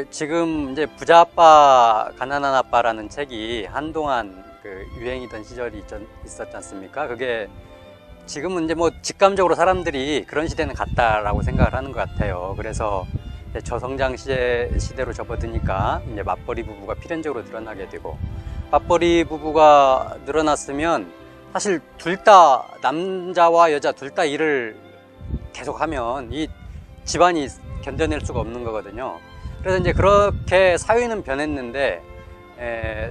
지금 이제 부자 아빠, 가난한 아빠라는 책이 한동안 유행이던 시절이 있었지 않습니까? 그게 지금은 이제 뭐 직감적으로 사람들이 그런 시대는 갔다라고 생각을 하는 것 같아요. 그래서 저성장 시대로 접어드니까 이제 맞벌이 부부가 필연적으로 늘어나게 되고, 맞벌이 부부가 늘어났으면 사실 둘 다, 남자와 여자 둘 다 일을 계속하면 이 집안이 견뎌낼 수가 없는 거거든요. 그래서 이제 그렇게 사회는 변했는데,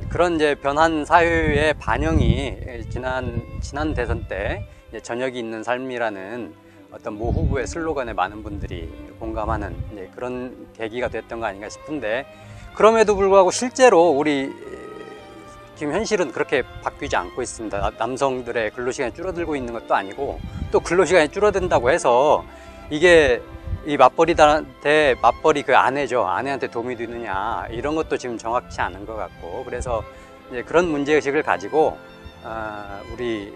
그런 이제 변한 사회의 반영이 지난 대선 때 이제 저녁이 있는 삶이라는 어떤 모 후보의 슬로건에 많은 분들이 공감하는 이제 그런 계기가 됐던 거 아닌가 싶은데, 그럼에도 불구하고 실제로 우리 지금 현실은 그렇게 바뀌지 않고 있습니다. 남성들의 근로시간이 줄어들고 있는 것도 아니고, 또 근로시간이 줄어든다고 해서 이게 이 맞벌이 그 아내한테 도움이 되느냐, 이런 것도 지금 정확치 않은 것 같고, 그래서 이제 그런 문제의식을 가지고 우리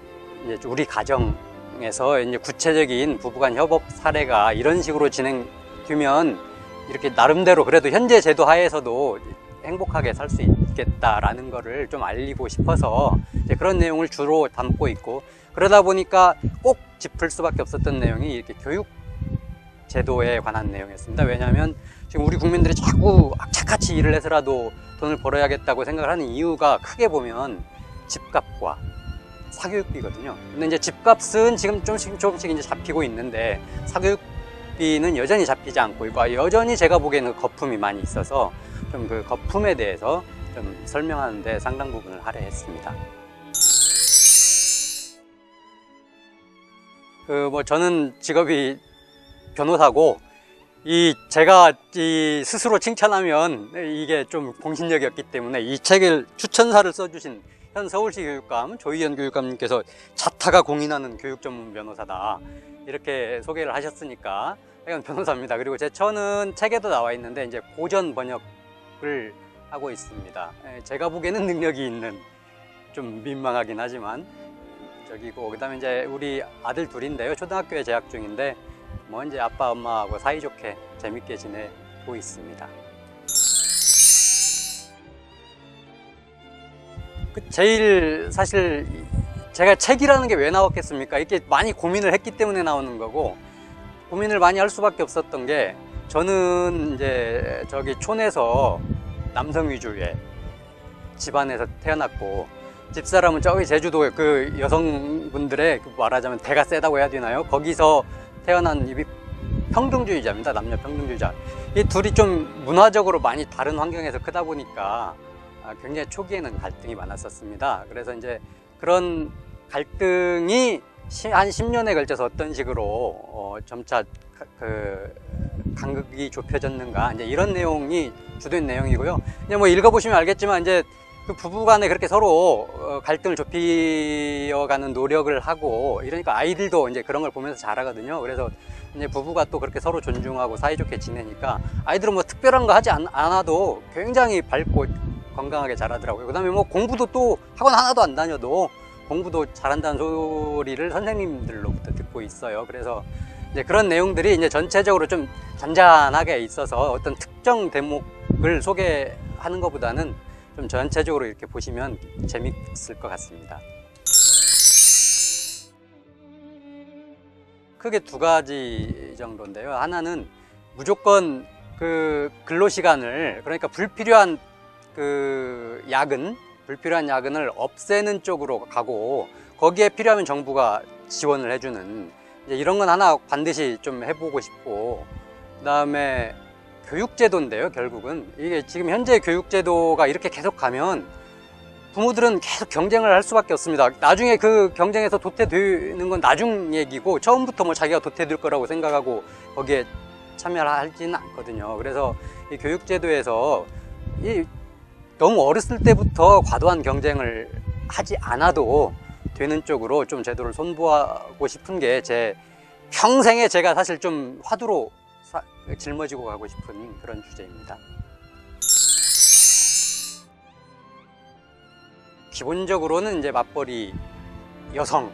가정에서 이제 구체적인 부부간 협업 사례가 이런 식으로 진행되면 이렇게 나름대로 그래도 현재 제도 하에서도 행복하게 살 수 있겠다라는 거를 좀 알리고 싶어서 이제 그런 내용을 주로 담고 있고, 그러다 보니까 꼭 짚을 수밖에 없었던 내용이 이렇게 교육 제도에 관한 내용이었습니다. 왜냐하면 지금 우리 국민들이 자꾸 악착같이 일을 해서라도 돈을 벌어야겠다고 생각을 하는 이유가 크게 보면 집값과 사교육비거든요. 근데 이제 집값은 지금 조금씩 이제 잡히고 있는데, 사교육비는 여전히 잡히지 않고 있고, 여전히 제가 보기에는 거품이 많이 있어서 좀 그 거품에 대해서 좀 설명하는데 상당 부분을 할애했습니다. 저는 직업이 변호사고, 제가 스스로 칭찬하면 이게 좀 공신력이었기 때문에 이 책을 추천사를 써주신 현 서울시 교육감 조희연 교육감님께서 자타가 공인하는 교육 전문 변호사다, 이렇게 소개를 하셨으니까 이건 변호사입니다. 그리고 제 처는 책에도 나와 있는데 이제 고전 번역을 하고 있습니다. 제가 보기에는 능력이 있는, 좀 민망하긴 하지만 저기고, 그다음에 이제 우리 아들 둘인데요. 초등학교에 재학 중인데 뭐 이제 아빠 엄마하고 사이좋게 재밌게 지내고 있습니다. 제일 사실 제가 책이라는 게 왜 나왔겠습니까? 이렇게 많이 고민을 했기 때문에 나오는 거고, 고민을 많이 할 수밖에 없었던 게, 저는 이제 저기 촌에서 남성 위주의 집안에서 태어났고, 집사람은 저기 제주도의 그 여성분들의 말하자면 대가 세다고 해야 되나요? 거기서 태어난 입이 평등주의자입니다. 남녀 평등주의자. 이 둘이 좀 문화적으로 많이 다른 환경에서 크다 보니까 굉장히 초기에는 갈등이 많았었습니다. 그래서 이제 그런 갈등이 한 10년에 걸쳐서 어떤 식으로 점차 간극이 좁혀졌는가, 이제 이런 내용이 주된 내용이고요. 이제 뭐 읽어보시면 알겠지만 이제 그 부부간에 그렇게 서로 갈등을 좁혀가는 노력을 하고 이러니까 아이들도 이제 그런 걸 보면서 자라거든요. 그래서 이제 부부가 또 그렇게 서로 존중하고 사이좋게 지내니까 아이들은 뭐 특별한 거 하지 않아도 굉장히 밝고 건강하게 자라더라고요. 그다음에 뭐 공부도 또 학원 하나도 안 다녀도 공부도 잘한다는 소리를 선생님들로부터 듣고 있어요. 그래서 이제 그런 내용들이 이제 전체적으로 좀 잔잔하게 있어서 어떤 특정 대목을 소개하는 것보다는 좀 전체적으로 이렇게 보시면 재밌을 것 같습니다. 크게 두 가지 정도인데요. 하나는 무조건 그 근로시간을, 그러니까 불필요한 야근을 없애는 쪽으로 가고, 거기에 필요하면 정부가 지원을 해주는, 이제 이런 건 하나 반드시 좀 해보고 싶고, 그 다음에 교육제도인데요. 결국은 이게 지금 현재 교육제도가 이렇게 계속 가면 부모들은 계속 경쟁을 할 수밖에 없습니다. 나중에 그 경쟁에서 도태되는 건 나중 얘기고, 처음부터 뭐 자기가 도태될 거라고 생각하고 거기에 참여를 하지는 않거든요. 그래서 이 교육제도에서 너무 어렸을 때부터 과도한 경쟁을 하지 않아도 되는 쪽으로 좀 제도를 손보하고 싶은 게 제 평생에 제가 사실 좀 화두로 짊어지고 가고 싶은 그런 주제입니다. 기본적으로는 이제 맞벌이 여성을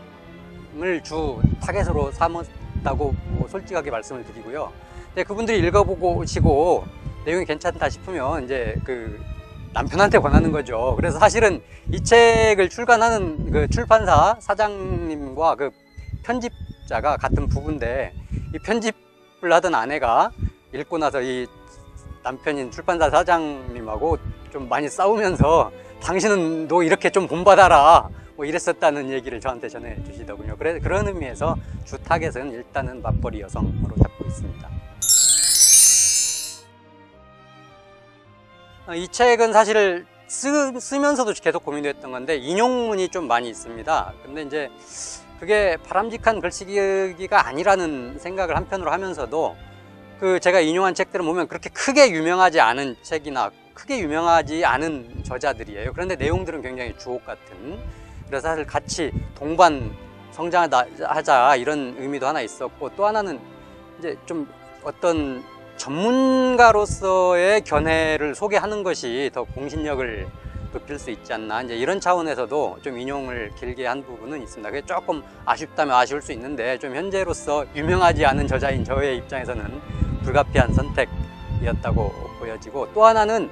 주 타겟으로 삼았다고 솔직하게 말씀을 드리고요. 그분들이 읽어보시고 내용이 괜찮다 싶으면 이제 그 남편한테 권하는 거죠. 그래서 사실은 이 책을 출간하는 그 출판사 사장님과 그 편집자가 같은 부부인데, 이 편집을 하던 아내가 읽고 나서 이 남편인 출판사 사장님하고 좀 많이 싸우면서 당신은 너 이렇게 좀 본받아라 뭐 이랬었다는 얘기를 저한테 전해 주시더군요. 그래서 그런 의미에서 주 타겟은 일단은 맞벌이 여성으로 잡고 있습니다. 이 책은 사실 쓰면서도 계속 고민했던 건데, 인용문이 좀 많이 있습니다. 근데 이제 그게 바람직한 글쓰기가 아니라는 생각을 한편으로 하면서도, 그 제가 인용한 책들을 보면 그렇게 크게 유명하지 않은 책이나 크게 유명하지 않은 저자들이에요. 그런데 내용들은 굉장히 주옥 같은, 그래서 사실 같이 동반 성장하자 이런 의미도 하나 있었고, 또 하나는 이제 좀 어떤 전문가로서의 견해를 소개하는 것이 더 공신력을 높일 수 있지 않나, 이제 이런 차원에서도 좀 인용을 길게 한 부분은 있습니다. 그게 조금 아쉽다면 아쉬울 수 있는데, 좀 현재로서 유명하지 않은 저자인 저의 입장에서는 불가피한 선택이었다고 보여지고, 또 하나는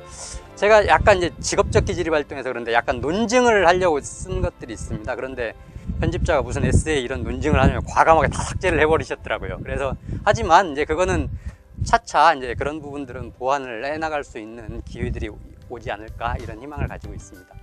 제가 약간 이제 직업적 기질이 발동해서 그런데 약간 논증을 하려고 쓴 것들이 있습니다. 그런데 편집자가 무슨 에세이 이런 논증을 하면 과감하게 다 삭제를 해버리셨더라고요. 그래서 하지만 이제 그거는 차차 이제 그런 부분들은 보완을 해나갈 수 있는 기회들이 오지 않을까, 이런 희망을 가지고 있습니다.